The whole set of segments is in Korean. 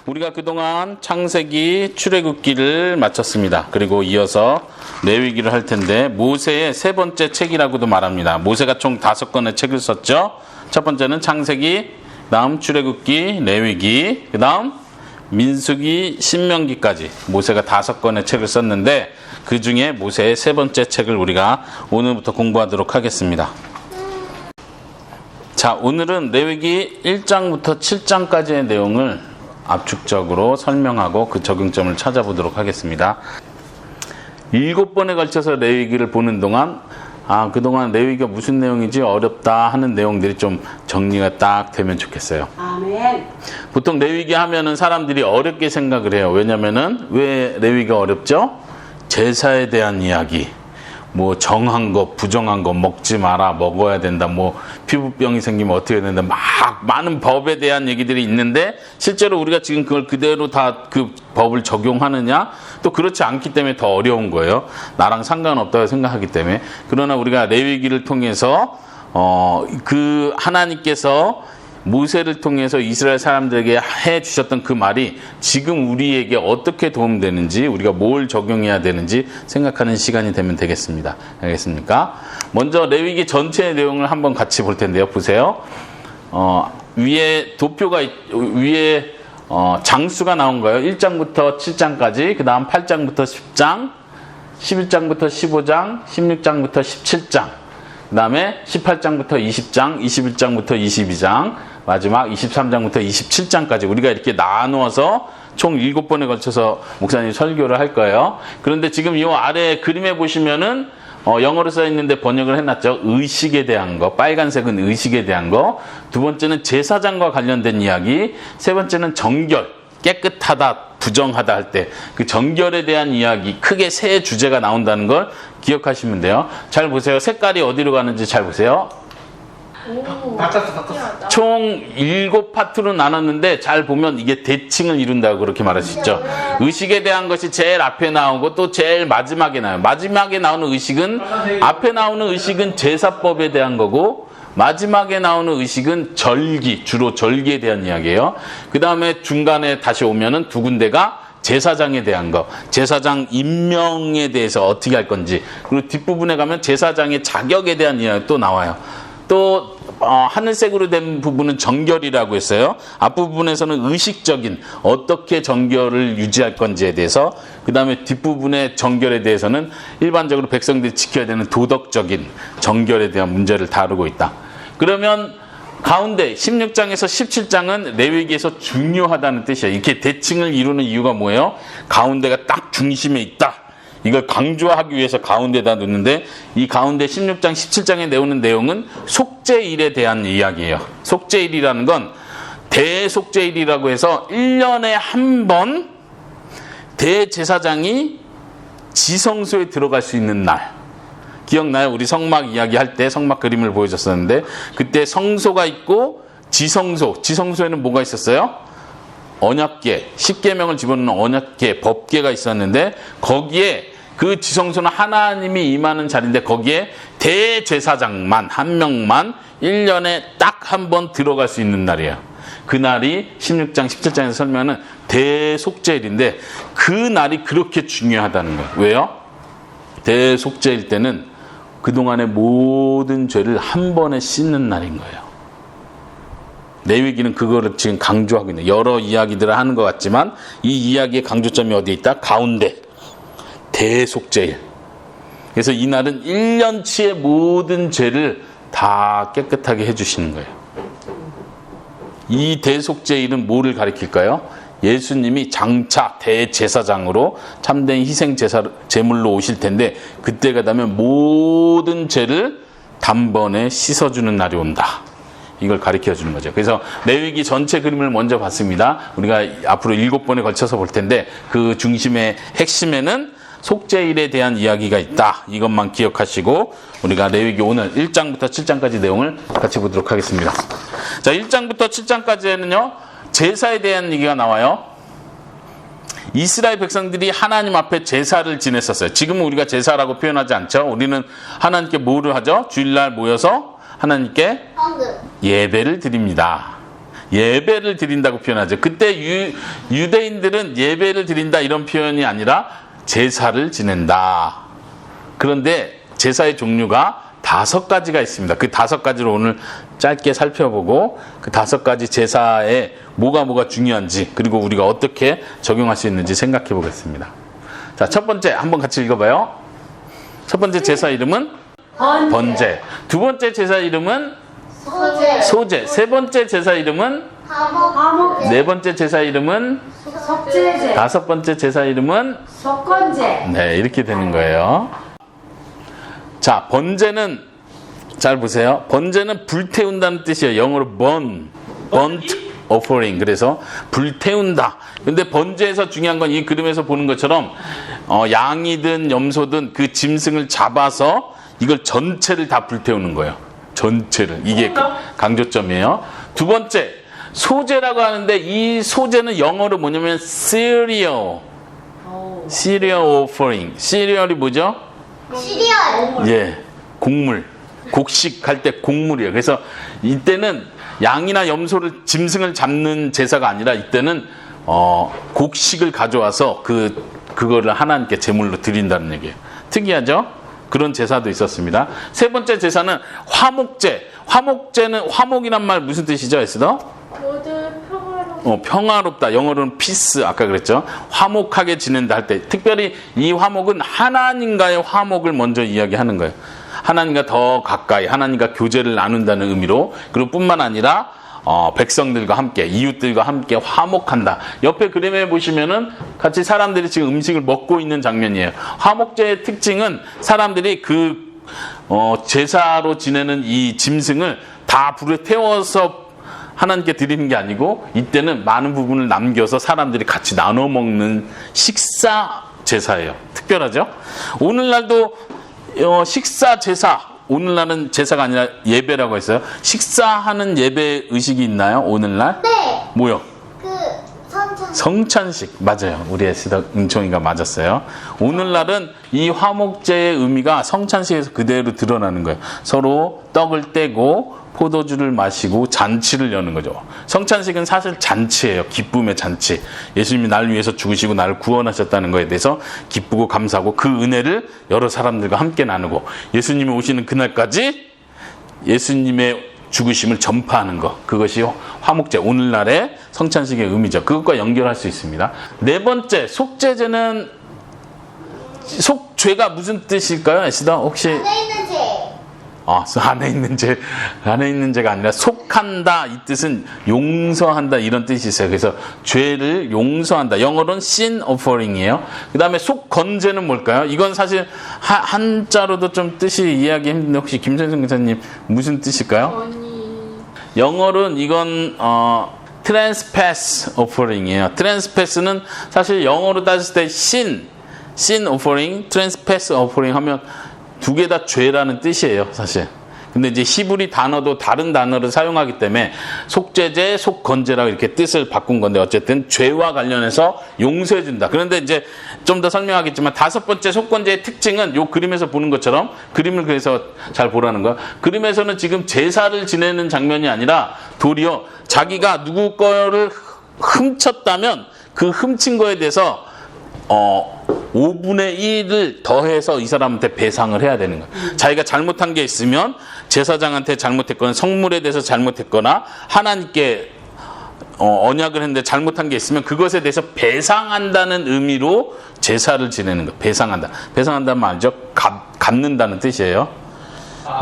우리가 그동안 창세기, 출애굽기를 마쳤습니다. 그리고 이어서 레위기를 할 텐데 모세의 세 번째 책이라고도 말합니다. 모세가 총 5권의 책을 썼죠. 첫 번째는 창세기, 그다음 출애굽기, 레위기, 그다음 민수기, 신명기까지 모세가 5권의 책을 썼는데 그 중에 모세의 세 번째 책을 우리가 오늘부터 공부하도록 하겠습니다. 자, 오늘은 레위기 1장부터 7장까지의 내용을 압축적으로 설명하고 그 적용점을 찾아보도록 하겠습니다. 7번에 걸쳐서 레위기를 보는 동안 그동안 레위기가 무슨 내용인지 어렵다 하는 내용들이 좀 정리가 딱 되면 좋겠어요. 아멘. 보통 레위기 하면은 사람들이 어렵게 생각을 해요. 왜냐면은 왜 레위기가 어렵죠? 제사에 대한 이야기, 뭐 정한 거, 부정한 거, 먹지 마라, 먹어야 된다, 뭐 피부병이 생기면 어떻게 된다, 막 많은 법에 대한 얘기들이 있는데 실제로 우리가 지금 그걸 그대로 다 그 법을 적용하느냐? 또 그렇지 않기 때문에 더 어려운 거예요. 나랑 상관없다고 생각하기 때문에. 그러나 우리가 레위기를 통해서 그 하나님께서 모세를 통해서 이스라엘 사람들에게 해주셨던 그 말이 지금 우리에게 어떻게 도움되는지, 우리가 뭘 적용해야 되는지 생각하는 시간이 되면 되겠습니다. 알겠습니까? 먼저 레위기 전체의 내용을 한번 같이 볼 텐데요. 보세요. 위에 도표가 위에 장수가 나온 거예요. 1장부터 7장까지, 그 다음 8장부터 10장, 11장부터 15장, 16장부터 17장, 그 다음에 18장부터 20장, 21장부터 22장, 마지막 23장부터 27장까지 우리가 이렇게 나누어서 총 7번에 걸쳐서 목사님 설교를 할 거예요. 그런데 지금 이 아래 그림에 보시면은 영어로 써 있는데 번역을 해놨죠. 의식에 대한 거, 빨간색은 의식에 대한 거, 두 번째는 제사장과 관련된 이야기, 세 번째는 정결, 깨끗하다, 부정하다 할 때 그 정결에 대한 이야기, 크게 세 주제가 나온다는 걸 기억하시면 돼요. 잘 보세요. 색깔이 어디로 가는지 잘 보세요. 바꿨어. 총 7파트로 나눴는데 잘 보면 이게 대칭을 이룬다고 그렇게 말할 수 있죠. 의식에 대한 것이 제일 앞에 나오고 또 제일 마지막에 나와요. 마지막에 나오는 의식은, 앞에 나오는 의식은 제사법에 대한 거고 마지막에 나오는 의식은 절기, 주로 절기에 대한 이야기예요. 그 다음에 중간에 다시 오면은 두 군데가 제사장에 대한 거, 제사장 임명에 대해서 어떻게 할 건지, 그리고 뒷부분에 가면 제사장의 자격에 대한 이야기 또 나와요. 또 하늘색으로 된 부분은 정결이라고 했어요. 앞부분에서는 의식적인 어떻게 정결을 유지할 건지에 대해서, 그 다음에 뒷부분의 정결에 대해서는 일반적으로 백성들이 지켜야 되는 도덕적인 정결에 대한 문제를 다루고 있다. 그러면 가운데 16장에서 17장은 레위기에서 중요하다는 뜻이에요. 이렇게 대칭을 이루는 이유가 뭐예요? 가운데가 딱 중심에 있다. 이걸 강조하기 위해서 가운데다 놓는데, 이 가운데 16장, 17장에 나오는 내용은 속죄일에 대한 이야기예요. 속죄일이라는 건 대속죄일이라고 해서 1년에 한 번 대제사장이 지성소에 들어갈 수 있는 날. 기억나요? 우리 성막 이야기할 때 성막 그림을 보여줬었는데 그때 성소가 있고 지성소에는 뭐가 있었어요? 언약궤, 십계명을 집어넣는 언약궤, 법궤가 있었는데 거기에 그 지성소는 하나님이 임하는 자리인데 거기에 대제사장만 한 명만 1년에 딱 한 번 들어갈 수 있는 날이에요. 그 날이 16장, 17장에서 설명하는 대속죄일인데 그 날이 그렇게 중요하다는 거예요. 왜요? 대속죄일 때는 그동안의 모든 죄를 한 번에 씻는 날인 거예요. 레위기는 그거를 지금 강조하고 있는, 여러 이야기들을 하는 것 같지만 이 이야기의 강조점이 어디에 있다? 가운데 대속죄일. 그래서 이 날은 1년치의 모든 죄를 다 깨끗하게 해주시는 거예요. 이 대속죄일은 뭐를 가리킬까요? 예수님이 장차 대제사장으로 참된 희생 제물로 오실 텐데 그때가 되면 모든 죄를 단번에 씻어주는 날이 온다. 이걸 가르쳐 주는 거죠. 그래서 레위기 전체 그림을 먼저 봤습니다. 우리가 앞으로 7번에 걸쳐서 볼 텐데 그 중심의 핵심에는 속죄일에 대한 이야기가 있다. 이것만 기억하시고 우리가 레위기 오늘 1장부터 7장까지 내용을 같이 보도록 하겠습니다. 자, 1장부터 7장까지는요. 제사에 대한 얘기가 나와요. 이스라엘 백성들이 하나님 앞에 제사를 지냈었어요. 지금은 우리가 제사라고 표현하지 않죠. 우리는 하나님께 뭐를 하죠? 주일날 모여서 하나님께 예배를 드립니다. 예배를 드린다고 표현하죠. 그때 유대인들은 예배를 드린다 이런 표현이 아니라 제사를 지낸다. 그런데 제사의 종류가 5가지가 있습니다. 그 5가지를 오늘 짧게 살펴보고 그 5가지 제사에 뭐가 중요한지 그리고 우리가 어떻게 적용할 수 있는지 생각해 보겠습니다. 자, 첫 번째 한번 같이 읽어봐요. 첫 번째 제사 이름은 번제. 두 번째 제사 이름은 소제. 세 번째 제사 이름은 화목제. 네 번째 제사 이름은 속죄제. 다섯 번째 제사 이름은 속건제. 네, 이렇게 되는 거예요. 자, 번제는 잘 보세요. 번제는 불태운다는 뜻이에요. 영어로 burnt offering. 그래서 불태운다. 근데 번제에서 중요한 건 이 그림에서 보는 것처럼 양이든 염소든 그 짐승을 잡아서 이걸 전체를 다 불태우는 거예요. 전체를. 이게 강조점이에요. 두 번째, 소제라고 하는데 이 소제는 영어로 뭐냐면 cereal offering. cereal이 뭐죠? 시리얼. 예, 곡물. 곡식할 때 곡물이에요. 그래서 이때는 양이나 염소를 짐승을 잡는 제사가 아니라 이때는 곡식을 가져와서 그거를 하나님께 제물로 드린다는 얘기예요. 특이하죠? 그런 제사도 있었습니다. 세 번째 제사는 화목제. 화목제는 화목이란 말 무슨 뜻이죠, 에스더? 모두 평화롭다. 평화롭다. 영어로는 peace. 아까 그랬죠. 화목하게 지낸다 할 때 특별히 이 화목은 하나님과의 화목을 먼저 이야기하는 거예요. 하나님과 더 가까이 하나님과 교제를 나눈다는 의미로 그리고 뿐만 아니라 백성들과 함께 이웃들과 함께 화목한다. 옆에 그림에 보시면은 같이 사람들이 지금 음식을 먹고 있는 장면이에요. 화목제의 특징은 사람들이 제사로 지내는 이 짐승을 다 불에 태워서 하나님께 드리는 게 아니고 이때는 많은 부분을 남겨서 사람들이 같이 나눠 먹는 식사 제사예요. 특별하죠? 오늘날도 식사 제사, 오늘날은 제사가 아니라 예배라고 했어요. 식사하는 예배 의식이 있나요? 오늘날? 네. 뭐요? 성찬. 성찬식. 맞아요. 우리 에스더 응총이가 맞았어요. 오늘날은 이 화목제의 의미가 성찬식에서 그대로 드러나는 거예요. 서로 떡을 떼고 포도주를 마시고 잔치를 여는 거죠. 성찬식은 사실 잔치예요. 기쁨의 잔치. 예수님이 나를 위해서 죽으시고 나를 구원하셨다는 것에 대해서 기쁘고 감사하고 그 은혜를 여러 사람들과 함께 나누고 예수님이 오시는 그날까지 예수님의 죽으심을 전파하는 것. 그것이 화목제. 오늘날의 성찬식의 의미죠. 그것과 연결할 수 있습니다. 네 번째, 속죄제는 속죄가 무슨 뜻일까요? 에스더 혹시? 안에 있는 죄. 안에 있는 죄가 아니라 속한다. 이 뜻은 용서한다. 이런 뜻이 있어요. 그래서 죄를 용서한다. 영어로는 sin offering이에요. 그 다음에 속건제는 뭘까요? 이건 사실 한자로도 좀 뜻이 이해하기 힘든데 혹시 김선생 교사님 무슨 뜻일까요? 영어로는 이건 trespass offering이에요. trespass는 사실 영어로 따졌을 때 sin offering, trespass offering 하면 두 개 다 죄라는 뜻이에요, 사실. 근데 이제 히브리 단어도 다른 단어를 사용하기 때문에 속죄제, 속건제라고 이렇게 뜻을 바꾼 건데 어쨌든 죄와 관련해서 용서해준다. 그런데 이제 좀 더 설명하겠지만 다섯 번째 속건제의 특징은 요 그림에서 보는 것처럼 그림을 그래서 잘 보라는 거야. 그림에서는 지금 제사를 지내는 장면이 아니라 도리어 자기가 누구 거를 훔쳤다면 그 훔친 거에 대해서 5분의 1을 더해서 이 사람한테 배상을 해야 되는 거예요. 자기가 잘못한 게 있으면 제사장한테 잘못했거나 성물에 대해서 잘못했거나 하나님께 언약을 했는데 잘못한 게 있으면 그것에 대해서 배상한다는 의미로 제사를 지내는 거예요. 배상한다. 배상한다는 말 알죠? 갚는다는 뜻이에요.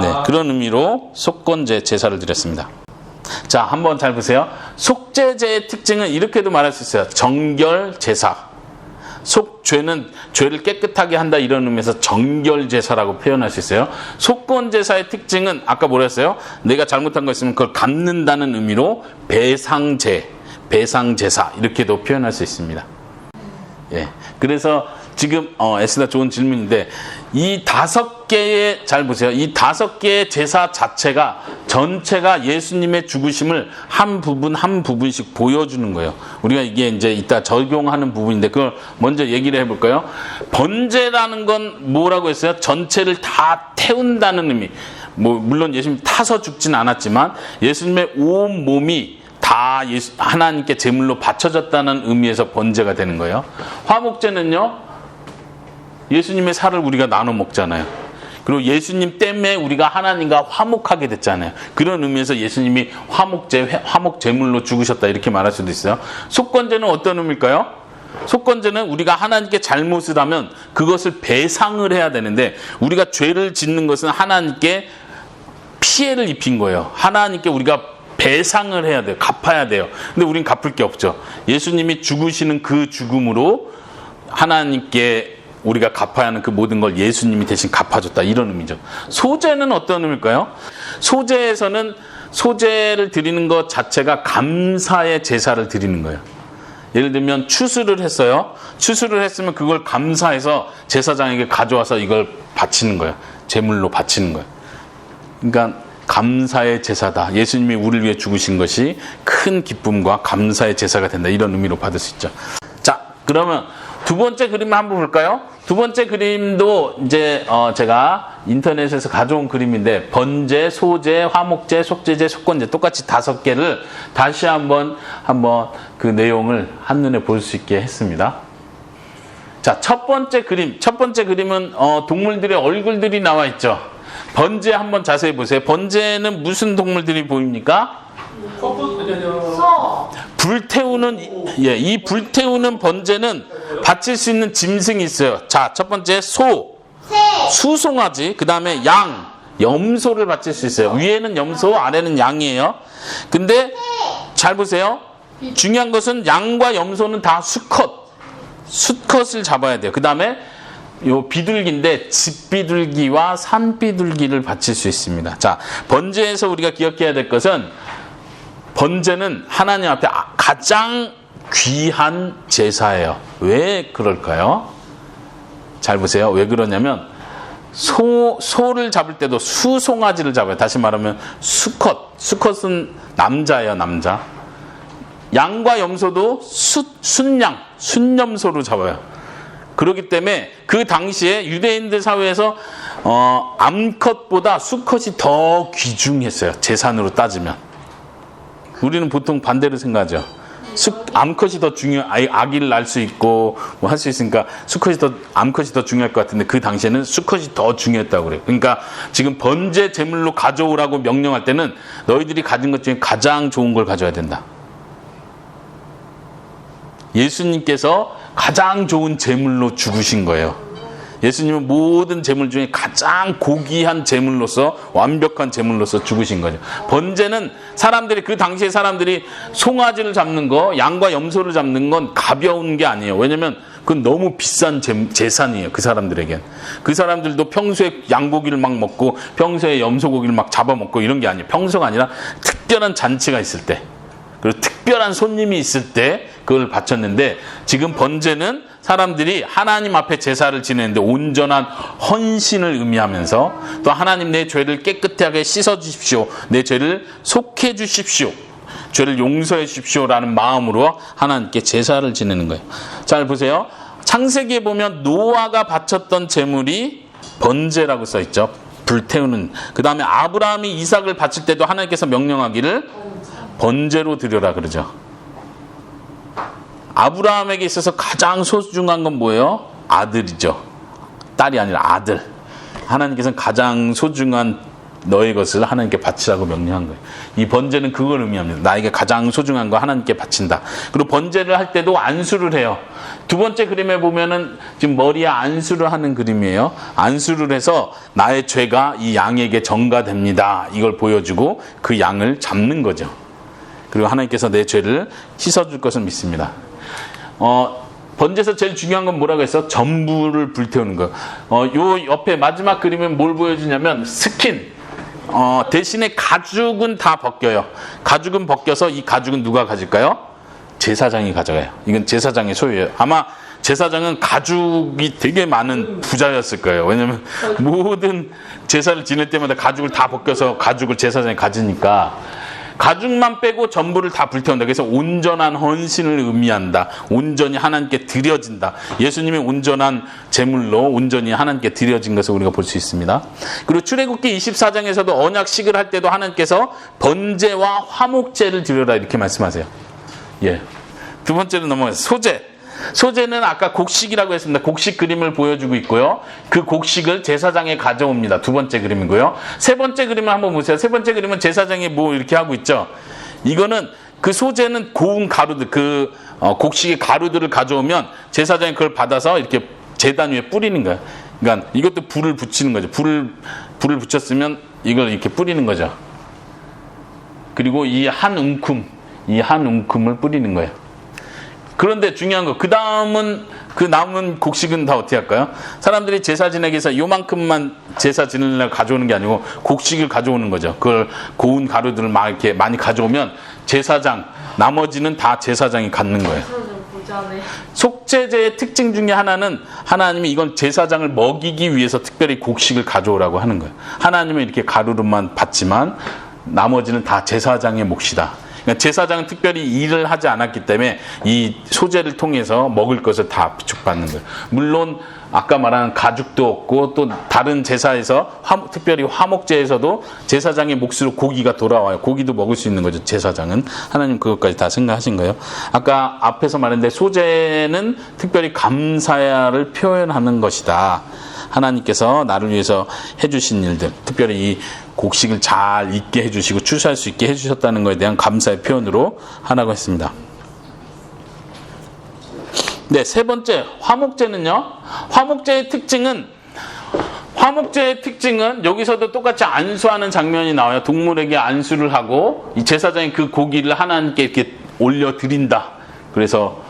네, 그런 의미로 속건제 제사를 드렸습니다. 자, 한번 잘 보세요. 속죄제의 특징은 이렇게도 말할 수 있어요. 정결 제사. 속죄는 죄를 깨끗하게 한다 이런 의미에서 정결제사라고 표현할 수 있어요. 속건제사의 특징은 아까 뭐라 했어요? 내가 잘못한 거 있으면 그걸 갚는다는 의미로 배상제사 이렇게도 표현할 수 있습니다. 예, 그래서 지금 에스더 좋은 질문인데 이 5개의 잘 보세요. 이 5개의 제사 자체가 전체가 예수님의 죽으심을 한 부분씩 보여주는 거예요. 우리가 이게 이제 이따 적용하는 부분인데 그걸 먼저 얘기를 해볼까요? 번제라는 건 뭐라고 했어요? 전체를 다 태운다는 의미. 물론 예수님 타서 죽진 않았지만 예수님의 온 몸이 다 다 하나님께 제물로 바쳐졌다는 의미에서 번제가 되는 거예요. 화목제는요, 예수님의 살을 우리가 나눠 먹잖아요. 그리고 예수님 때문에 우리가 하나님과 화목하게 됐잖아요. 그런 의미에서 예수님이 화목 제물로 죽으셨다 이렇게 말할 수도 있어요. 속건제는 어떤 의미일까요? 속건제는 우리가 하나님께 잘못을 하면 그것을 배상을 해야 되는데, 우리가 죄를 짓는 것은 하나님께 피해를 입힌 거예요. 하나님께 우리가 배상을 해야 돼요. 갚아야 돼요. 근데 우린 갚을 게 없죠. 예수님이 죽으시는 그 죽음으로 하나님께 우리가 갚아야 하는 그 모든 걸 예수님이 대신 갚아줬다, 이런 의미죠. 소제는 어떤 의미일까요? 소제에서는 소제를 드리는 것 자체가 감사의 제사를 드리는 거예요. 예를 들면 추수를 했어요. 추수를 했으면 그걸 감사해서 제사장에게 가져와서 이걸 바치는 거예요. 제물로 바치는 거예요. 그러니까 감사의 제사다. 예수님이 우리를 위해 죽으신 것이 큰 기쁨과 감사의 제사가 된다, 이런 의미로 받을 수 있죠. 자, 그러면 두 번째 그림을 한번 볼까요? 두 번째 그림도 이제 제가 인터넷에서 가져온 그림인데, 번제, 소제, 화목제, 속제제, 속건제 똑같이 5개를 다시 한번 그 내용을 한눈에 볼 수 있게 했습니다. 자, 첫 번째 그림은 동물들의 얼굴들이 나와 있죠. 번제 한번 자세히 보세요. 번제는 무슨 동물들이 보입니까? 불태우는, 이 불태우는 번제는 바칠 수 있는 짐승이 있어요. 자, 첫 번째 소, 수송아지, 그 다음에 양, 염소를 바칠 수 있어요. 위에는 염소, 아래는 양이에요. 근데 잘 보세요. 중요한 것은 양과 염소는 다 수컷을 잡아야 돼요. 그 다음에 요 비둘기인데 집비둘기와 산비둘기를 바칠 수 있습니다. 자, 번제에서 우리가 기억해야 될 것은, 번제는 하나님 앞에 가장 귀한 제사예요. 왜 그럴까요? 잘 보세요. 왜 그러냐면 소를 잡을 때도 수송아지를 잡아요. 다시 말하면 수컷은 남자예요. 남자. 양과 염소도 순염소로 잡아요. 그렇기 때문에 그 당시에 유대인들 사회에서 암컷보다 수컷이 더 귀중했어요. 재산으로 따지면. 우리는 보통 반대로 생각하죠. 암컷이 더 아기를 낳을 수 있고 뭐 할 수 있으니까 암컷이 더 중요할 것 같은데, 그 당시에는 수컷이 더 중요했다고 그래요. 그러니까 지금 번제 제물로 가져오라고 명령할 때는 너희들이 가진 것 중에 가장 좋은 걸 가져야 된다. 예수님께서 가장 좋은 제물로 죽으신 거예요. 예수님은 모든 제물 중에 가장 고귀한 제물로서, 완벽한 제물로서 죽으신 거죠. 번제는 그 당시에 사람들이 송아지를 잡는 거, 양과 염소를 잡는 건 가벼운 게 아니에요. 왜냐면 그건 너무 비싼 재산이에요. 그 사람들에겐. 그 사람들도 평소에 양고기를 막 먹고 평소에 염소고기를 막 잡아먹고 이런 게 아니에요. 평소가 아니라 특별한 잔치가 있을 때, 그리고 특별한 손님이 있을 때 그걸 바쳤는데, 지금 번제는 사람들이 하나님 앞에 제사를 지내는데 온전한 헌신을 의미하면서, 또 하나님 내 죄를 깨끗하게 씻어주십시오, 내 죄를 속해 주십시오, 죄를 용서해 주십시오라는 마음으로 하나님께 제사를 지내는 거예요. 잘 보세요. 창세기에 보면 노아가 바쳤던 제물이 번제라고 써있죠. 불태우는. 그 다음에 아브라함이 이삭을 바칠 때도 하나님께서 명령하기를 번제로 드려라 그러죠. 아브라함에게 있어서 가장 소중한 건 뭐예요? 아들이죠. 딸이 아니라 아들. 하나님께서는 가장 소중한 너의 것을 하나님께 바치라고 명령한 거예요. 이 번제는 그걸 의미합니다. 나에게 가장 소중한 거 하나님께 바친다. 그리고 번제를 할 때도 안수를 해요. 두 번째 그림에 보면은 지금 머리에 안수를 하는 그림이에요. 안수를 해서 나의 죄가 이 양에게 전가됩니다, 이걸 보여주고 그 양을 잡는 거죠. 그리고 하나님께서 내 죄를 씻어줄 것을 믿습니다. 번제에서 제일 중요한 건 뭐라고 했어? 전부를 불태우는 거. 요 옆에 마지막 그림은 뭘 보여주냐면 스킨. 대신에 가죽은 다 벗겨요. 가죽은 벗겨서 이 가죽은 누가 가질까요? 제사장이 가져가요. 이건 제사장의 소유예요. 아마 제사장은 가죽이 되게 많은 부자였을 거예요. 왜냐면 모든 제사를 지낼 때마다 가죽을 다 벗겨서 가죽을 제사장이 가지니까. 가죽만 빼고 전부를 다 불태운다. 그래서 온전한 헌신을 의미한다. 온전히 하나님께 드려진다. 예수님의 온전한 제물로 온전히 하나님께 드려진 것을 우리가 볼 수 있습니다. 그리고 출애굽기 24장에서도 언약식을 할 때도 하나님께서 번제와 화목제를 드려라 이렇게 말씀하세요. 예. 두 번째로 넘어가서 소제는 아까 곡식이라고 했습니다. 곡식 그림을 보여주고 있고요. 그 곡식을 제사장에 가져옵니다. 두 번째 그림이고요. 세 번째 그림을 한번 보세요. 세 번째 그림은 제사장이 뭐 이렇게 하고 있죠. 이거는 그 소제는 고운 가루들, 곡식의 가루들을 가져오면 제사장이 그걸 받아서 이렇게 제단 위에 뿌리는 거예요. 그러니까 이것도 불을 붙이는 거죠. 불을 붙였으면 이걸 이렇게 뿌리는 거죠. 그리고 이 한 움큼을 뿌리는 거예요. 그런데 중요한 거, 그 다음은 그 남은 곡식은 다 어떻게 할까요? 사람들이 제사 지내기 위해서 요만큼만 제사 지내려고 가져오는 게 아니고 곡식을 가져오는 거죠. 그걸 고운 가루들을 막 이렇게 많이 가져오면 제사장, 나머지는 다 제사장이 갖는 거예요. 속죄제의 특징 중에 하나는 하나님이 이건 제사장을 먹이기 위해서 특별히 곡식을 가져오라고 하는 거예요. 하나님은 이렇게 가루로만 받지만 나머지는 다 제사장의 몫이다. 그러니까 제사장은 특별히 일을 하지 않았기 때문에 이 소제를 통해서 먹을 것을 다 비축받는 거예요. 물론 아까 말한 가죽도 없고 또 다른 제사에서 특별히 화목제에서도 제사장의 몫으로 고기가 돌아와요. 고기도 먹을 수 있는 거죠. 제사장은. 하나님 그것까지 다 생각하신 거예요. 아까 앞에서 말했는데 소제는 특별히 감사를 표현하는 것이다. 하나님께서 나를 위해서 해주신 일들, 특별히 이 곡식을 잘 익게 해주시고 추수할 수 있게 해주셨다는 것에 대한 감사의 표현으로 하라고 했습니다. 네, 세 번째 화목제는요. 화목제의 특징은 여기서도 똑같이 안수하는 장면이 나와요. 동물에게 안수를 하고 이 제사장이 그 고기를 하나님께 이렇게 올려드린다. 그래서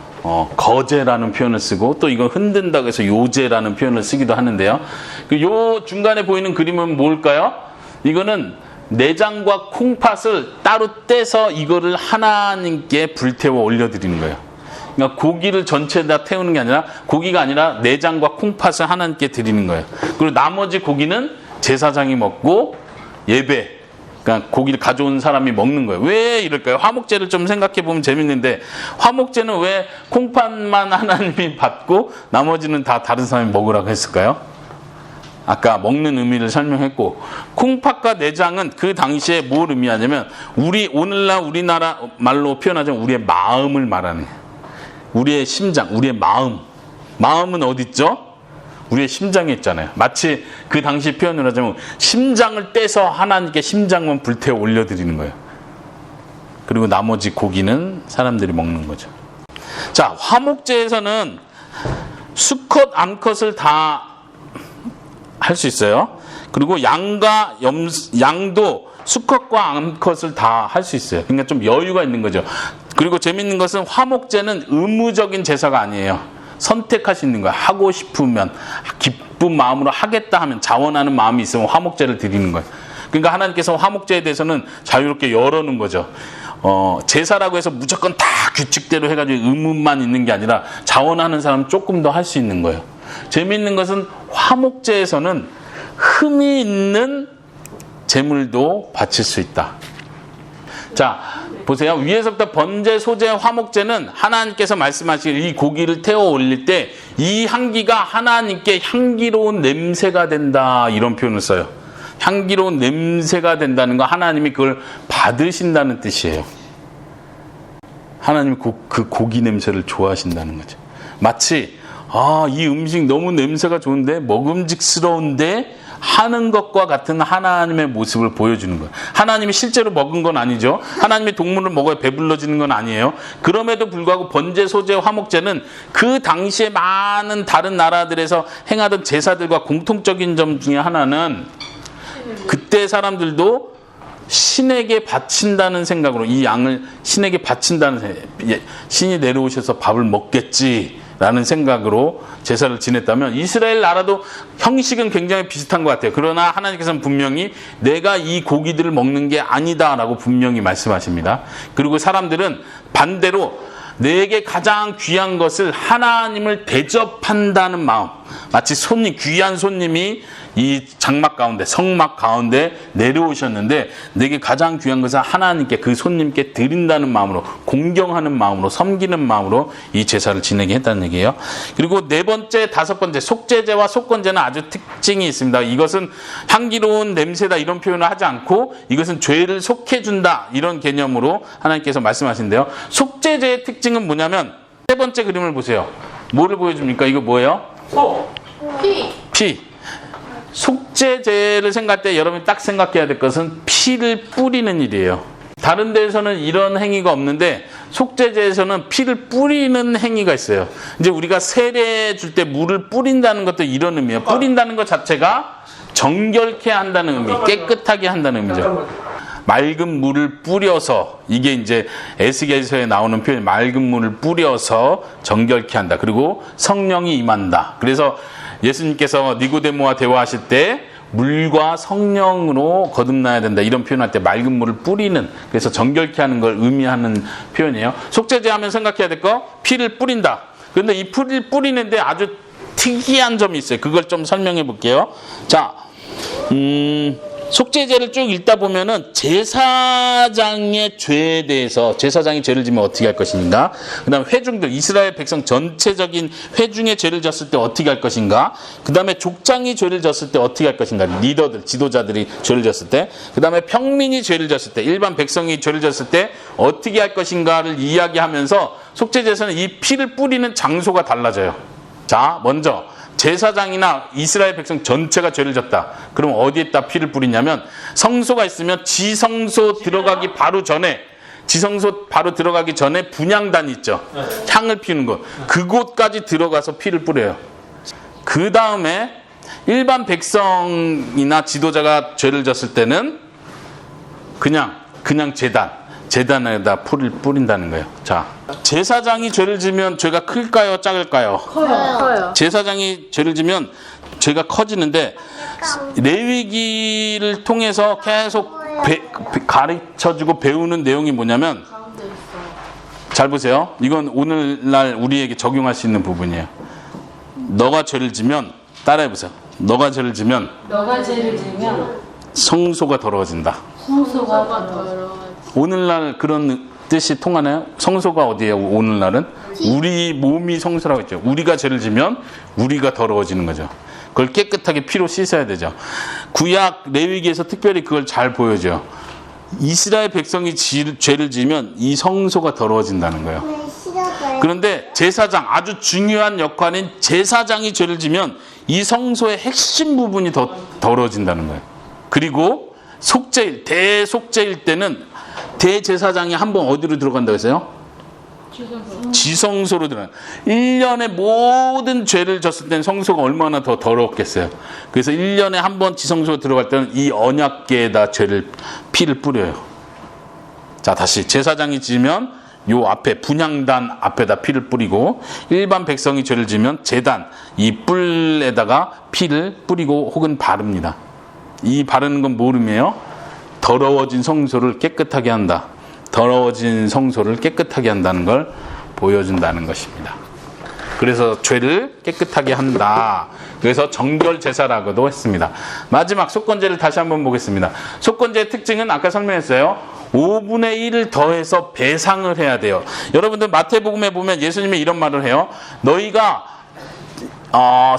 거제라는 표현을 쓰고 또 이건 흔든다고 해서 요제라는 표현을 쓰기도 하는데요. 요 중간에 보이는 그림은 뭘까요? 이거는 내장과 콩팥을 따로 떼서 이거를 하나님께 불태워 올려드리는 거예요. 그러니까 고기를 전체 다 태우는 게 아니라 고기가 아니라 내장과 콩팥을 하나님께 드리는 거예요. 그리고 나머지 고기는 제사장이 먹고 예배, 그러니까 고기를 가져온 사람이 먹는 거예요. 왜 이럴까요? 화목제를 좀 생각해 보면 재밌는데 화목제는 왜 콩팥만 하나님이 받고 나머지는 다 다른 사람이 먹으라고 했을까요? 아까 먹는 의미를 설명했고 콩팥과 내장은 그 당시에 뭘 의미하냐면 오늘날 우리나라 말로 표현하자면 우리의 마음을 말하는 거예요. 우리의 심장, 우리의 마음은 어디 있죠? 우리의 심장에 있잖아요. 마치 그 당시 표현을 하자면 심장을 떼서 하나님께 심장만 불태워 올려드리는 거예요. 그리고 나머지 고기는 사람들이 먹는 거죠. 자, 화목제에서는 수컷, 암컷을 다 할 수 있어요. 그리고 양도 수컷과 암컷을 다 할 수 있어요. 그러니까 좀 여유가 있는 거죠. 그리고 재밌는 것은 화목제는 의무적인 제사가 아니에요. 선택할 수 있는 거야. 하고 싶으면 기쁜 마음으로 하겠다 하면 자원하는 마음이 있으면 화목제를 드리는 거예요. 그러니까 하나님께서 화목제에 대해서는 자유롭게 열어놓은 거죠. 제사라고 해서 무조건 다 규칙대로 해가지고 의무만 있는 게 아니라 자원하는 사람 조금 더 할 수 있는 거예요. 재미있는 것은 화목제에서는 흠이 있는 제물도 바칠 수 있다. 자, 보세요. 위에서부터 번제, 소제, 화목제는 하나님께서 말씀하신 이 고기를 태워 올릴 때 이 향기가 하나님께 향기로운 냄새가 된다. 이런 표현을 써요. 향기로운 냄새가 된다는 거 하나님이 그걸 받으신다는 뜻이에요. 하나님이 그 고기 냄새를 좋아하신다는 거죠. 마치 이 음식 너무 냄새가 좋은데 먹음직스러운데 하는 것과 같은 하나님의 모습을 보여주는 거예요. 하나님이 실제로 먹은 건 아니죠. 하나님이 동물을 먹어야 배불러지는 건 아니에요. 그럼에도 불구하고 번제, 소제, 화목제는 그 당시에 많은 다른 나라들에서 행하던 제사들과 공통적인 점 중에 하나는 그때 사람들도 신에게 바친다는 생각으로 이 양을 신에게 바친다는 생각, 신이 내려오셔서 밥을 먹겠지라는 생각으로 제사를 지냈다면 이스라엘 나라도 형식은 굉장히 비슷한 것 같아요. 그러나 하나님께서는 분명히 내가 이 고기들을 먹는 게 아니다라고 분명히 말씀하십니다. 그리고 사람들은 반대로 내게 가장 귀한 것을 하나님을 대접한다는 마음, 마치 손님, 귀한 손님이 이 장막 가운데, 성막 가운데 내려오셨는데 내게 가장 귀한 것은 하나님께, 그 손님께 드린다는 마음으로, 공경하는 마음으로, 섬기는 마음으로 이 제사를 지내게 했다는 얘기예요. 그리고 네 번째, 다섯 번째, 속죄제와 속건제는 아주 특징이 있습니다. 이것은 향기로운 냄새다 이런 표현을 하지 않고 이것은 죄를 속해준다 이런 개념으로 하나님께서 말씀하신대요. 속죄제의 특징은 뭐냐면 세 번째 그림을 보세요. 뭐를 보여줍니까? 이거 뭐예요? 피. 속죄제를 생각할 때 여러분이 딱 생각해야 될 것은 피를 뿌리는 일이에요. 다른 데에서는 이런 행위가 없는데 속죄제에서는 피를 뿌리는 행위가 있어요. 이제 우리가 세례 줄 때 물을 뿌린다는 것도 이런 의미예요. 뿌린다는 것 자체가 정결케 한다는 의미, 깨끗하게 한다는 의미죠. 맑은 물을 뿌려서, 이게 이제 에스겔서에 나오는 표현, 맑은 물을 뿌려서 정결케 한다. 그리고 성령이 임한다. 그래서 예수님께서 니고데모와 대화하실 때 물과 성령으로 거듭나야 된다 이런 표현할 때 맑은 물을 뿌리는, 그래서 정결케 하는 걸 의미하는 표현이에요. 속죄제 하면 생각해야 될 거, 피를 뿌린다. 그런데 이 피를 뿌리는데 아주 특이한 점이 있어요. 그걸 좀 설명해 볼게요. 자, 속죄제를 쭉 읽다 보면은 제사장의 죄에 대해서, 제사장이 죄를 지면 어떻게 할 것인가, 그 다음에 회중들, 이스라엘 백성 전체적인 회중의 죄를 졌을 때 어떻게 할 것인가, 그 다음에 족장이 죄를 졌을 때 어떻게 할 것인가, 리더들, 지도자들이 죄를 졌을 때, 그 다음에 평민이 죄를 졌을 때, 일반 백성이 죄를 졌을 때 어떻게 할 것인가를 이야기하면서 속죄제에서는 이 피를 뿌리는 장소가 달라져요. 자, 먼저 제사장이나 이스라엘 백성 전체가 죄를 졌다. 그럼 어디에다 피를 뿌리냐면, 성소가 있으면 지성소 들어가기 바로 전에, 지성소 바로 들어가기 전에 분향단이 있죠. 향을 피우는 것. 그곳까지 들어가서 피를 뿌려요. 그 다음에 일반 백성이나 지도자가 죄를 졌을 때는 그냥 재단에다 풀을 뿌린다는 거예요. 자, 제사장이 죄를 지면 죄가 클까요? 작을까요? 커요. 제사장이 죄를 지면 죄가 커지는데, 레위기를 통해서 계속 가르쳐주고 배우는 내용이 뭐냐면, 잘 보세요. 이건 오늘날 우리에게 적용할 수 있는 부분이에요. 너가 죄를 지면, 따라해보세요. 너가 죄를 지면 성소가 더러워진다. 성소가 더러워. 오늘날 그런 뜻이 통하나요? 성소가 어디예요? 오늘날은 우리 몸이 성소라고 했죠. 우리가 죄를 지면 우리가 더러워지는 거죠. 그걸 깨끗하게 피로 씻어야 되죠. 구약 레위기에서 특별히 그걸 잘 보여줘요. 이스라엘 백성이 죄를 지면 이 성소가 더러워진다는 거예요. 그런데 제사장, 아주 중요한 역할인 제사장이 죄를 지면 이 성소의 핵심 부분이 더 더러워진다는 거예요. 그리고 속죄일, 대속죄일 때는 대제사장이 한번 어디로 들어간다고 했어요? 지성소로 들어가요. 1년에 모든 죄를 졌을 때는 성소가 얼마나 더 더러웠겠어요. 그래서 1년에 한 번 지성소로 들어갈 때는 이 언약궤에다 피를 뿌려요. 자, 다시 제사장이 지면 요 앞에 분향단 앞에다 피를 뿌리고, 일반 백성이 죄를 지면 제단, 이 뿔에다가 피를 뿌리고 혹은 바릅니다. 이 바르는 건 뭐 의미예요? 더러워진 성소를 깨끗하게 한다. 더러워진 성소를 깨끗하게 한다는 걸 보여준다는 것입니다. 그래서 죄를 깨끗하게 한다. 그래서 정결 제사라고도 했습니다. 마지막 속건제를 다시 한번 보겠습니다. 속건제의 특징은 아까 설명했어요. 5분의 1을 더해서 배상을 해야 돼요. 여러분들 마태복음에 보면 예수님이 이런 말을 해요. 너희가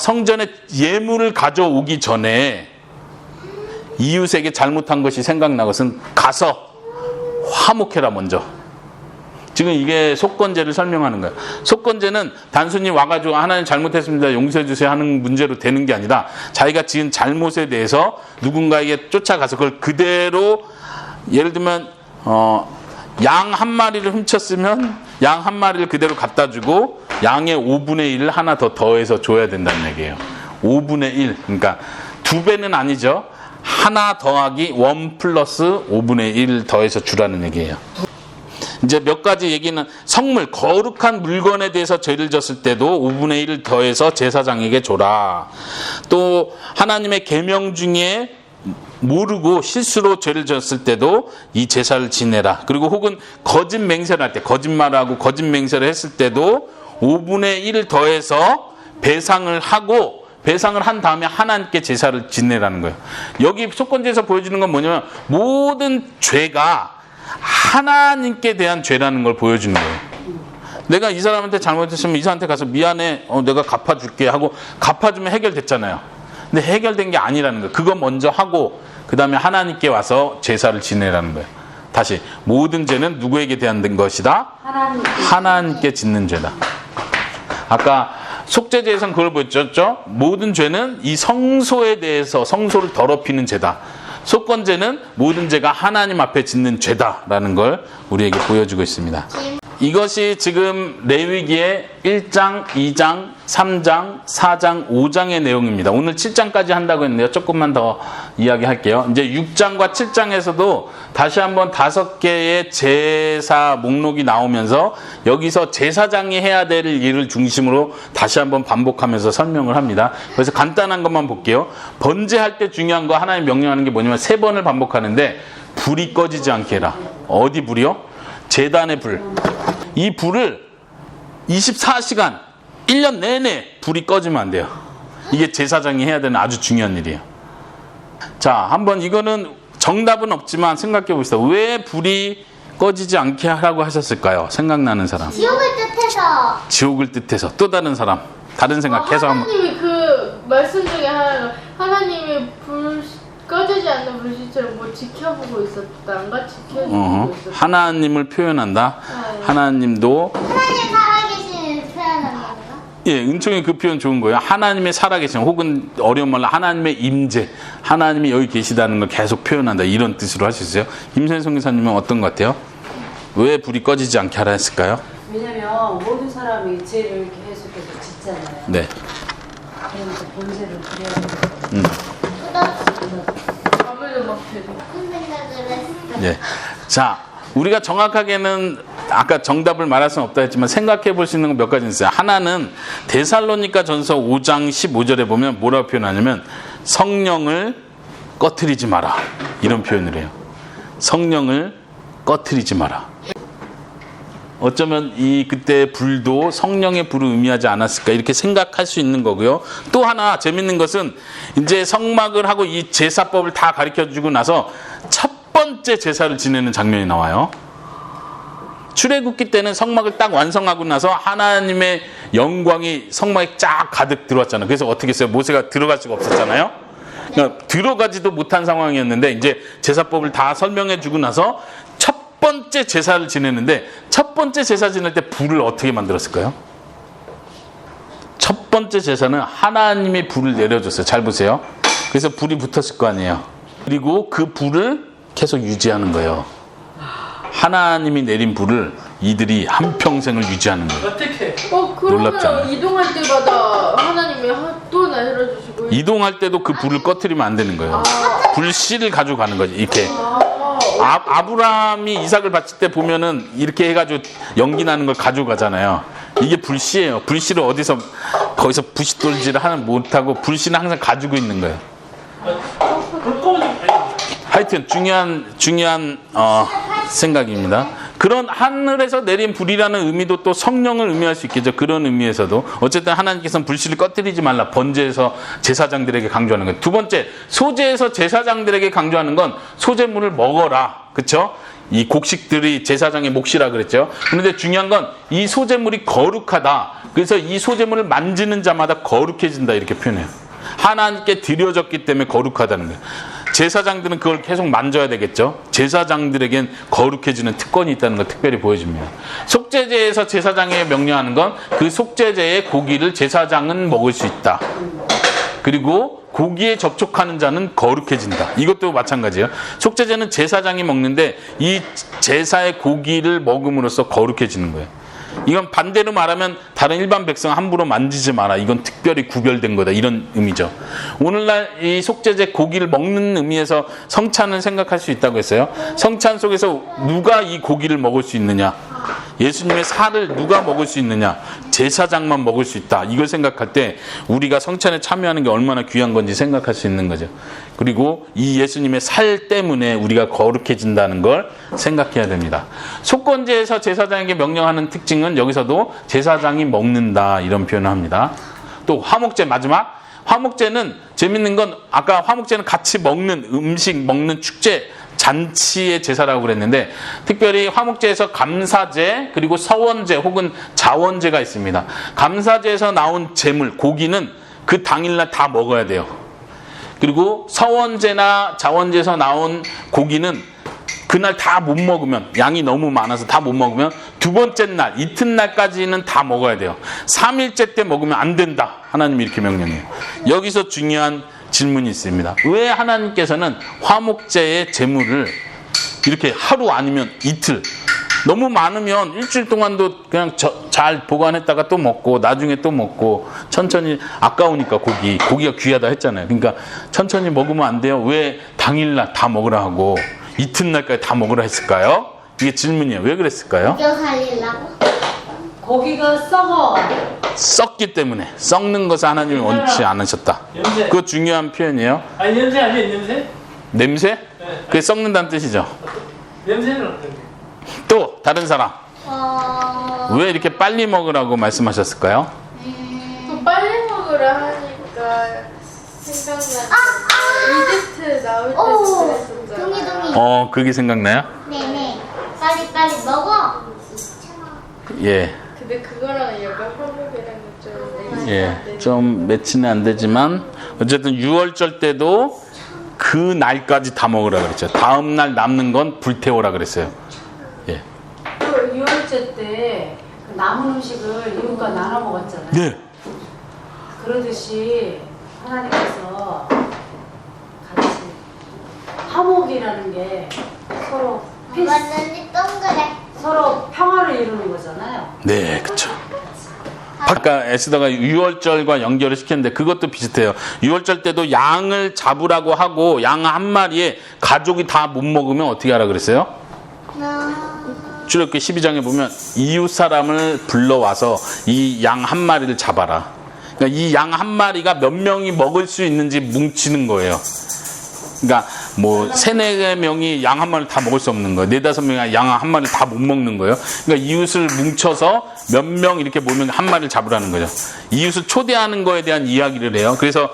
성전에 예물을 가져오기 전에 이웃에게 잘못한 것이 생각난 것은 가서 화목해라 먼저. 지금 이게 속건제를 설명하는 거예요. 속건제는 단순히 와가지고 하나님 잘못했습니다 용서해 주세요 하는 문제로 되는 게 아니라, 자기가 지은 잘못에 대해서 누군가에게 쫓아가서 그걸 그대로, 예를 들면 양 한 마리를 훔쳤으면 양 한 마리를 그대로 갖다 주고 양의 5분의 1을 하나 더 더해서 줘야 된다는 얘기예요. 5분의 1, 그러니까 2배는 아니죠. 하나 더하기 1 플러스 5분의 1 더해서 주라는 얘기예요. 이제 몇 가지 얘기는, 성물, 거룩한 물건에 대해서 죄를 졌을 때도 5분의 1을 더해서 제사장에게 줘라. 또 하나님의 계명 중에 모르고 실수로 죄를 졌을 때도 이 제사를 지내라. 그리고 혹은 거짓 맹세를 할 때, 거짓말하고 거짓 맹세를 했을 때도 5분의 1을 더해서 배상을 하고 배상을 한 다음에 하나님께 제사를 지내라는 거예요. 여기 속건제에서 보여주는 건 뭐냐면 모든 죄가 하나님께 대한 죄라는 걸 보여주는 거예요. 내가 이 사람한테 잘못했으면 이 사람한테 가서 미안해, 내가 갚아줄게 하고 갚아주면 해결됐잖아요. 근데 해결된 게 아니라는 거예요. 그거 먼저 하고 그 다음에 하나님께 와서 제사를 지내라는 거예요. 다시 모든 죄는 누구에게 대한 것이다? 하나님께 짓는 죄다. 아까 속죄제에서는 그걸 보였죠. 모든 죄는 이 성소에 대해서 성소를 더럽히는 죄다. 속건제는 모든 죄가 하나님 앞에 짓는 죄다라는 걸 우리에게 보여주고 있습니다. 이것이 지금 레위기의 1장, 2장, 3장, 4장, 5장의 내용입니다. 오늘 7장까지 한다고 했는데요. 조금만 더 이야기할게요. 이제 6장과 7장에서도 다시 한번 5개의 제사 목록이 나오면서 여기서 제사장이 해야 될 일을 중심으로 다시 한번 반복하면서 설명을 합니다. 그래서 간단한 것만 볼게요. 번제할 때 중요한 거 하나님 명령하는 게 뭐냐면 3번을 반복하는데 불이 꺼지지 않게 해라. 어디 불이요? 제단의 불. 이 불을 24시간 1년 내내 불이 꺼지면 안 돼요. 이게 제사장이 해야 되는 아주 중요한 일이에요. 자, 한번 이거는 정답은 없지만 생각해 봅시다. 왜 불이 꺼지지 않게 하라고 하셨을까요? 생각나는 사람. 지옥을 뜻해서. 지옥을 뜻해서. 또 다른 사람. 다른 생각 계속 한번. 하나님이 그 말씀 중에 하나님이 불 꺼지지 않는 불씨처럼 뭐 지켜보고 있었단가? 지켜주고 있었다. 하나님을 표현한다. 네. 하나님도 하나님 살아계신 표현한 건가? 예, 은총이 그 표현 좋은 거예요. 하나님의 살아계신 혹은 어려운 말로 하나님의 임재, 하나님이 여기 계시다는 걸 계속 표현한다. 이런 뜻으로 하셨어요. 김선성 기사님은 어떤 것 같아요? 왜 불이 꺼지지 않게 하라 했을까요? 왜냐면 모든 사람이 죄를 이렇게 계속해서 짓잖아요. 네. 그러면서 본세를 드려야 돼요. 아무래도 막 되죠. 무슨 생각을 했어? 예. 자, 우리가 정확하게는 아까 정답을 말할 수는 없다 했지만 생각해 볼 수 있는 건 몇 가지 있어요. 하나는 데살로니가 전서 5장 15절에 보면 뭐라고 표현하냐면 성령을 꺼트리지 마라. 이런 표현을 해요. 성령을 꺼트리지 마라. 어쩌면 그때 불도 성령의 불을 의미하지 않았을까 이렇게 생각할 수 있는 거고요. 또 하나 재밌는 것은 이제 성막을 하고 이 제사법을 다 가르쳐주고 나서 첫 번째 제사를 지내는 장면이 나와요. 출애굽기 때는 성막을 딱 완성하고 나서 하나님의 영광이 성막에 쫙 가득 들어왔잖아요. 그래서 어떻게 했어요? 모세가 들어갈 수가 없었잖아요. 그러니까 들어가지도 못한 상황이었는데 이제 제사법을 다 설명해 주고 나서 첫 번째 제사를 지내는데 첫 번째 제사 지낼 때 불을 어떻게 만들었을까요? 첫 번째 제사는 하나님이 불을 내려줬어요. 잘 보세요. 그래서 불이 붙었을 거 아니에요. 그리고 그 불을 계속 유지하는 거예요. 하나님이 내린 불을 이들이 한평생을 유지하는 거예요. 어떻게? 놀랍잖아요. 그러면 이동할 때마다 하나님이 또 내려주시고 이동할 때도 그 불을 꺼트리면 안 되는 거예요. 불씨를 가져가는 거지. 이렇게. 아브라함이 이삭을 바칠 때 보면은 이렇게 해가지고 연기 나는 걸 가져가잖아요. 이게 불씨예요. 불씨를 거기서 부싯돌질을 못하고 불씨는 항상 가지고 있는 거예요. 하여튼 중요한 생각입니다. 그런 하늘에서 내린 불이라는 의미도 또 성령을 의미할 수 있겠죠. 그런 의미에서도 어쨌든 하나님께서는 불씨를 꺼뜨리지 말라. 번제에서 제사장들에게 강조하는 거예요. 두 번째, 소제에서 제사장들에게 강조하는 건 소제물을 먹어라. 그렇죠? 이 곡식들이 제사장의 몫이라 그랬죠. 그런데 중요한 건 이 소제물이 거룩하다. 그래서 이 소제물을 만지는 자마다 거룩해진다 이렇게 표현해요. 하나님께 드려졌기 때문에 거룩하다는 거예요. 제사장들은 그걸 계속 만져야 되겠죠. 제사장들에겐 거룩해지는 특권이 있다는 걸 특별히 보여줍니다. 속죄제에서 제사장에게 명령하는 건 그 속죄제의 고기를 제사장은 먹을 수 있다. 그리고 고기에 접촉하는 자는 거룩해진다. 이것도 마찬가지예요. 속죄제는 제사장이 먹는데 이 제사의 고기를 먹음으로써 거룩해지는 거예요. 이건 반대로 말하면 다른 일반 백성 함부로 만지지 마라. 이건 특별히 구별된 거다. 이런 의미죠. 오늘날 이 속죄제 고기를 먹는 의미에서 성찬을 생각할 수 있다고 했어요. 성찬 속에서 누가 이 고기를 먹을 수 있느냐? 예수님의 살을 누가 먹을 수 있느냐? 제사장만 먹을 수 있다. 이걸 생각할 때 우리가 성찬에 참여하는 게 얼마나 귀한 건지 생각할 수 있는 거죠. 그리고 이 예수님의 살 때문에 우리가 거룩해진다는 걸 생각해야 됩니다. 속건제에서 제사장에게 명령하는 특징은 여기서도 제사장이 먹는다 이런 표현을 합니다. 또 화목제 마지막 화목제는 재밌는 건 아까 화목제는 같이 먹는 음식, 먹는 축제, 잔치의 제사라고 그랬는데 특별히 화목제에서 감사제 그리고 서원제 혹은 자원제가 있습니다. 감사제에서 나온 제물, 고기는 그 당일날 다 먹어야 돼요. 그리고 서원제나 자원제에서 나온 고기는 그날 다 못 먹으면, 양이 너무 많아서 다 못 먹으면 두 번째 날, 이튿날까지는 다 먹어야 돼요. 3일째 때 먹으면 안 된다. 하나님이 이렇게 명령해요. 여기서 중요한 질문이 있습니다. 왜 하나님께서는 화목제의 제물을 이렇게 하루 아니면 이틀, 너무 많으면 일주일 동안도 그냥 잘 보관했다가 또 먹고 나중에 또 먹고 천천히, 아까우니까 고기가 귀하다 했잖아요. 그러니까 천천히 먹으면 안 돼요. 왜 당일날 다 먹으라 하고 이튿날까지 다 먹으라 했을까요? 이게 질문이에요. 왜 그랬을까요? 이거 살리려고? 고기가 썩어. 썩기 때문에. 썩는 것을 하나님이 원치 않으셨다. 냄새. 그거 중요한 표현이에요. 아니 냄새 아니에요 냄새? 냄새? 네. 그게 썩는다는 뜻이죠. 냄새는 어떤데? 또 다른 사람 왜 이렇게 빨리 먹으라고 말씀하셨을까요? 또 빨리 먹으라 하니까 생각나. 이집트 나올 때 오, 그랬었잖아. 동이. 그게 생각나요? 네네. 빨리 먹어. 예, 근데 그거랑 약간 화목이랑 좀 예, 좀 매치는 안 되지만 어쨌든 6월절 때도 그 날까지 다 먹으라 그랬죠. 다음 날 남는 건 불태우라 그랬어요. 예, 6월째 때그 남은 음식을 이웃과 나눠 먹었잖아요. 네. 그러듯이 하나님께서 같이 화목이라는 게 서로 완전히 동그래. 서로 평화를 이루는 거잖아요. 네, 그렇죠. 아까 에스더가 6월절과 연결을 시켰는데 그것도 비슷해요. 6월절 때도 양을 잡으라고 하고 양 한 마리에 가족이 다 못 먹으면 어떻게 하라 그랬어요? 출애굽기 12장에 보면 이웃 사람을 불러와서 이 양 한 마리를 잡아라. 그러니까 이 양 한 마리가 몇 명이 먹을 수 있는지 뭉치는 거예요. 그러니까 뭐 3-4명이 양 한 마리를 다 먹을 수 없는 거예요. 4-5명이 양 한 마리를 다 못 먹는 거예요. 그러니까 이웃을 뭉쳐서 몇 명 이렇게 모이면 한 마리를 잡으라는 거죠. 이웃을 초대하는 거에 대한 이야기를 해요. 그래서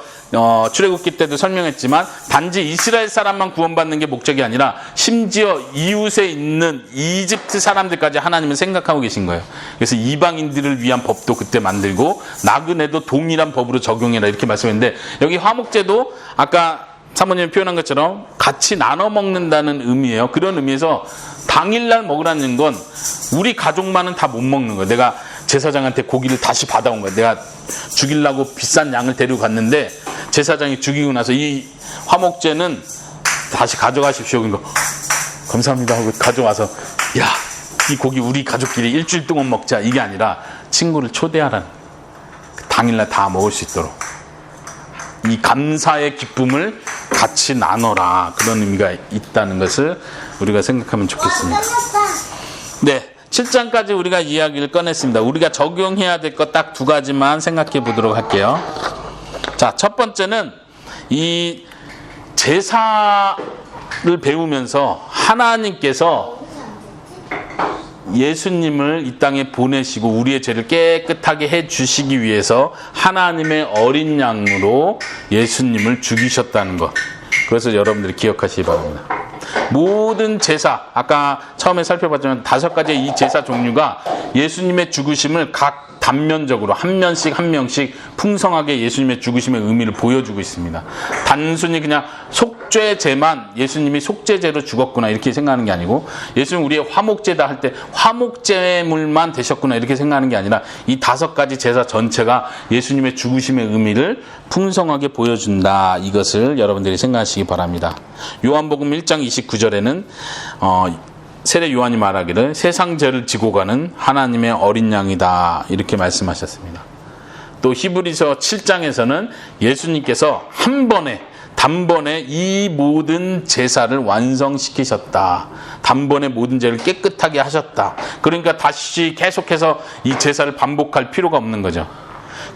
출애굽기 때도 설명했지만 단지 이스라엘 사람만 구원받는 게 목적이 아니라 심지어 이웃에 있는 이집트 사람들까지 하나님은 생각하고 계신 거예요. 그래서 이방인들을 위한 법도 그때 만들고 나그네도 동일한 법으로 적용해라 이렇게 말씀했는데 여기 화목제도 아까 사모님이 표현한 것처럼 같이 나눠 먹는다는 의미예요. 그런 의미에서 당일날 먹으라는 건 우리 가족만은 다 못 먹는 거예요. 내가 제사장한테 고기를 다시 받아온 거예요. 내가 죽이려고 비싼 양을 데리고 갔는데 제사장이 죽이고 나서 이 화목제는 다시 가져가십시오. 그러니까 감사합니다 하고 가져와서 야, 이 고기 우리 가족끼리 일주일 동안 먹자 이게 아니라 친구를 초대하라는 당일날 다 먹을 수 있도록 이 감사의 기쁨을 같이 나눠라 그런 의미가 있다는 것을 우리가 생각하면 좋겠습니다. 네, 7장까지 우리가 이야기를 꺼냈습니다. 우리가 적용해야 될 것 딱 2가지만 생각해 보도록 할게요. 자, 첫 번째는 이 제사를 배우면서 하나님께서 예수님을 이 땅에 보내시고 우리의 죄를 깨끗하게 해주시기 위해서 하나님의 어린 양으로 예수님을 죽이셨다는 것. 그래서 여러분들이 기억하시기 바랍니다. 모든 제사, 아까 처음에 살펴봤지만 5가지의 이 제사 종류가 예수님의 죽으심을 각 단면적으로 한 명씩 풍성하게 예수님의 죽으심의 의미를 보여주고 있습니다. 단순히 그냥 속죄제만 예수님이 속죄제로 죽었구나 이렇게 생각하는 게 아니고 예수님 우리의 화목제다 할 때 화목제물만 되셨구나 이렇게 생각하는 게 아니라 이 5가지 제사 전체가 예수님의 죽으심의 의미를 풍성하게 보여준다. 이것을 여러분들이 생각하시기 바랍니다. 요한복음 1장 29절에는 세례 요한이 말하기를 세상 죄를 지고 가는 하나님의 어린 양이다 이렇게 말씀하셨습니다. 또 히브리서 7장에서는 예수님께서 단번에 이 모든 제사를 완성시키셨다. 단번에 모든 죄를 깨끗하게 하셨다. 그러니까 다시 계속해서 이 제사를 반복할 필요가 없는 거죠.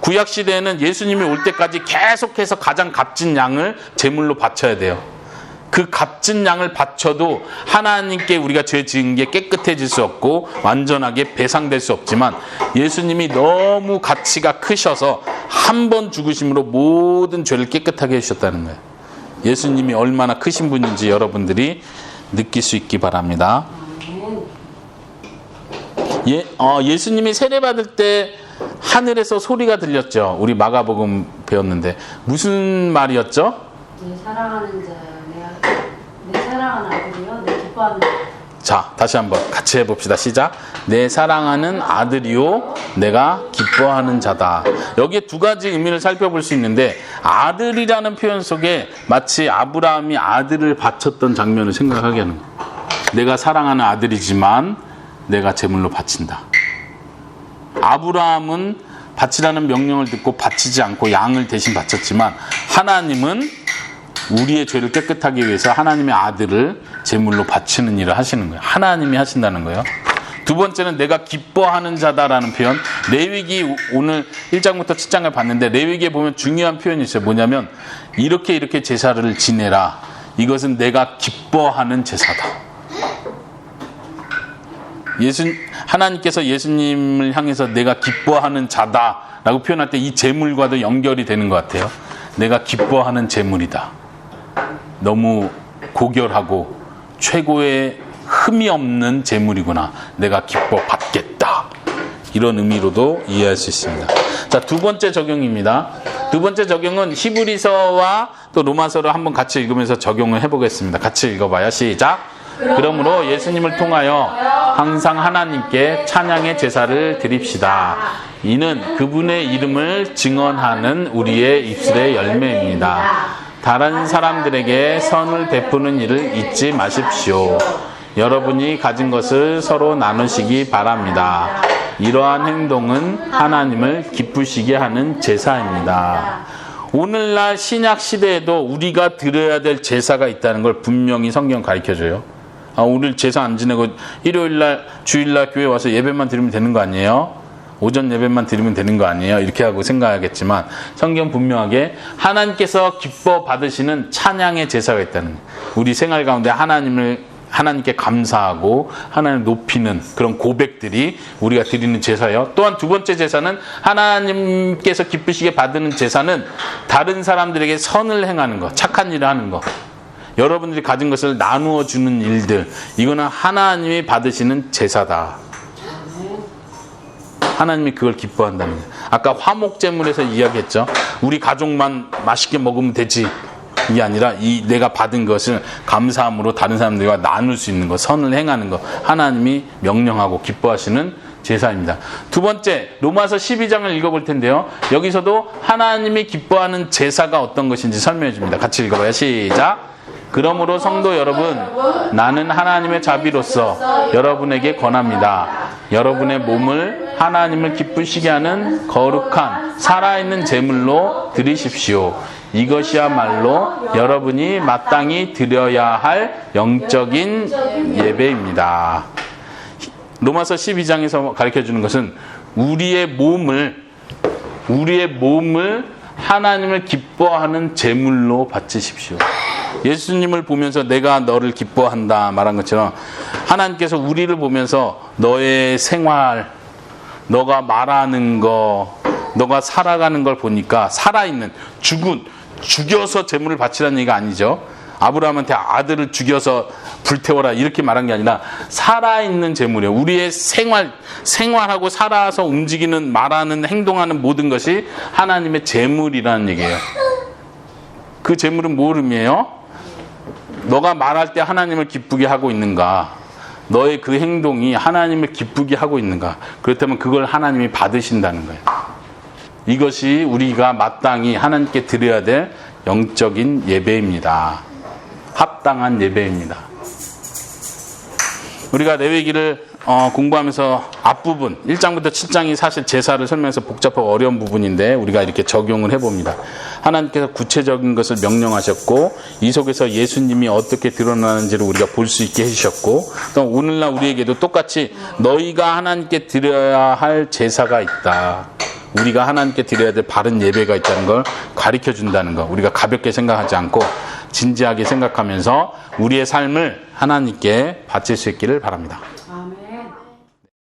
구약시대에는 예수님이 올 때까지 계속해서 가장 값진 양을 제물로 바쳐야 돼요. 그 값진 양을 바쳐도 하나님께 우리가 죄 지은 게 깨끗해질 수 없고 완전하게 배상될 수 없지만 예수님이 너무 가치가 크셔서 한 번 죽으심으로 모든 죄를 깨끗하게 해주셨다는 거예요. 예수님이 얼마나 크신 분인지 여러분들이 느낄 수 있기 바랍니다. 예수님이 세례받을 때 하늘에서 소리가 들렸죠. 우리 마가복음 배웠는데 무슨 말이었죠? 내 사랑하는 자야, 내 사랑하는 아들이요, 내 기뻐하는 자. 자, 다시 한번 같이 해봅시다. 시작. 내 사랑하는 아들이요, 내가 기뻐하는 자다. 여기에 두 가지 의미를 살펴볼 수 있는데, 아들이라는 표현 속에 마치 아브라함이 아들을 바쳤던 장면을 생각하게 하는 거예요. 내가 사랑하는 아들이지만 내가 제물로 바친다. 아브라함은 바치라는 명령을 듣고 바치지 않고 양을 대신 바쳤지만, 하나님은 우리의 죄를 깨끗하기 위해서 하나님의 아들을 제물로 바치는 일을 하시는 거예요. 하나님이 하신다는 거예요. 두 번째는 내가 기뻐하는 자다라는 표현. 레위기 오늘 1장부터 7장을 봤는데 레위기에 보면 중요한 표현이 있어요. 뭐냐면 이렇게 제사를 지내라. 이것은 내가 기뻐하는 제사다. 하나님께서 예수님을 향해서 내가 기뻐하는 자다라고 표현할 때 이 제물과도 연결이 되는 것 같아요. 내가 기뻐하는 제물이다. 너무 고결하고 최고의 흠이 없는 제물이구나. 내가 기뻐 받겠다. 이런 의미로도 이해할 수 있습니다. 자, 두 번째 적용입니다. 두 번째 적용은 히브리서와 또 로마서를 한번 같이 읽으면서 적용을 해보겠습니다. 같이 읽어봐요. 시작. 그러므로 예수님을 통하여 항상 하나님께 찬양의 제사를 드립시다. 이는 그분의 이름을 증언하는 우리의 입술의 열매입니다. 다른 사람들에게 선을 베푸는 일을 잊지 마십시오. 여러분이 가진 것을 서로 나누시기 바랍니다. 이러한 행동은 하나님을 기쁘시게 하는 제사입니다. 오늘날 신약 시대에도 우리가 드려야 될 제사가 있다는 걸 분명히 성경 가르쳐줘요. 오늘 제사 안 지내고 일요일날 주일날 교회 와서 예배만 드리면 되는 거 아니에요? 오전 예배만 드리면 되는 거 아니에요? 이렇게 하고 생각하겠지만 성경 분명하게 하나님께서 기뻐 받으시는 찬양의 제사가 있다는 거예요. 우리 생활 가운데 하나님께 감사하고 하나님을 높이는 그런 고백들이 우리가 드리는 제사예요. 또한 두 번째 제사는 하나님께서 기쁘시게 받는 제사는 다른 사람들에게 선을 행하는 것, 착한 일을 하는 것. 여러분들이 가진 것을 나누어 주는 일들, 이거는 하나님이 받으시는 제사다. 하나님이 그걸 기뻐한다는 거예요. 아까 화목제물에서 이야기했죠. 우리 가족만 맛있게 먹으면 되지. 이게 아니라 내가 받은 것을 감사함으로 다른 사람들과 나눌 수 있는 것, 선을 행하는 것, 하나님이 명령하고 기뻐하시는 제사입니다. 두 번째, 로마서 12장을 읽어볼 텐데요. 여기서도 하나님이 기뻐하는 제사가 어떤 것인지 설명해 줍니다. 같이 읽어봐요. 시작. 그러므로 성도 여러분, 나는 하나님의 자비로서 여러분에게 권합니다. 여러분의 몸을 하나님을 기쁘시게 하는 거룩한 살아있는 제물로 드리십시오. 이것이야말로 여러분이 마땅히 드려야 할 영적인 예배입니다. 로마서 12장에서 가르쳐주는 것은 우리의 몸을 하나님을 기뻐하는 제물로 바치십시오. 예수님을 보면서 내가 너를 기뻐한다 말한 것처럼 하나님께서 우리를 보면서 너의 생활, 너가 말하는 거, 너가 살아가는 걸 보니까 살아있는, 죽여서 제물을 바치라는 얘기가 아니죠. 아브라함한테 아들을 죽여서 불태워라 이렇게 말한 게 아니라 살아있는 제물이에요. 우리의 생활하고 살아서 움직이는, 말하는, 행동하는 모든 것이 하나님의 제물이라는 얘기예요. 그 제물은 뭘 의미해요? 너가 말할 때 하나님을 기쁘게 하고 있는가? 너의 그 행동이 하나님을 기쁘게 하고 있는가? 그렇다면 그걸 하나님이 받으신다는 거예요. 이것이 우리가 마땅히 하나님께 드려야 될 영적인 예배입니다. 합당한 예배입니다. 우리가 레위기를 공부하면서 앞부분 1장부터 7장이 사실 제사를 설명해서 복잡하고 어려운 부분인데 우리가 이렇게 적용을 해봅니다. 하나님께서 구체적인 것을 명령하셨고 이 속에서 예수님이 어떻게 드러나는지를 우리가 볼 수 있게 해주셨고 또 오늘날 우리에게도 똑같이 너희가 하나님께 드려야 할 제사가 있다. 우리가 하나님께 드려야 될 바른 예배가 있다는 걸 가르쳐준다는 거. 우리가 가볍게 생각하지 않고 진지하게 생각하면서 우리의 삶을 하나님께 바칠 수 있기를 바랍니다.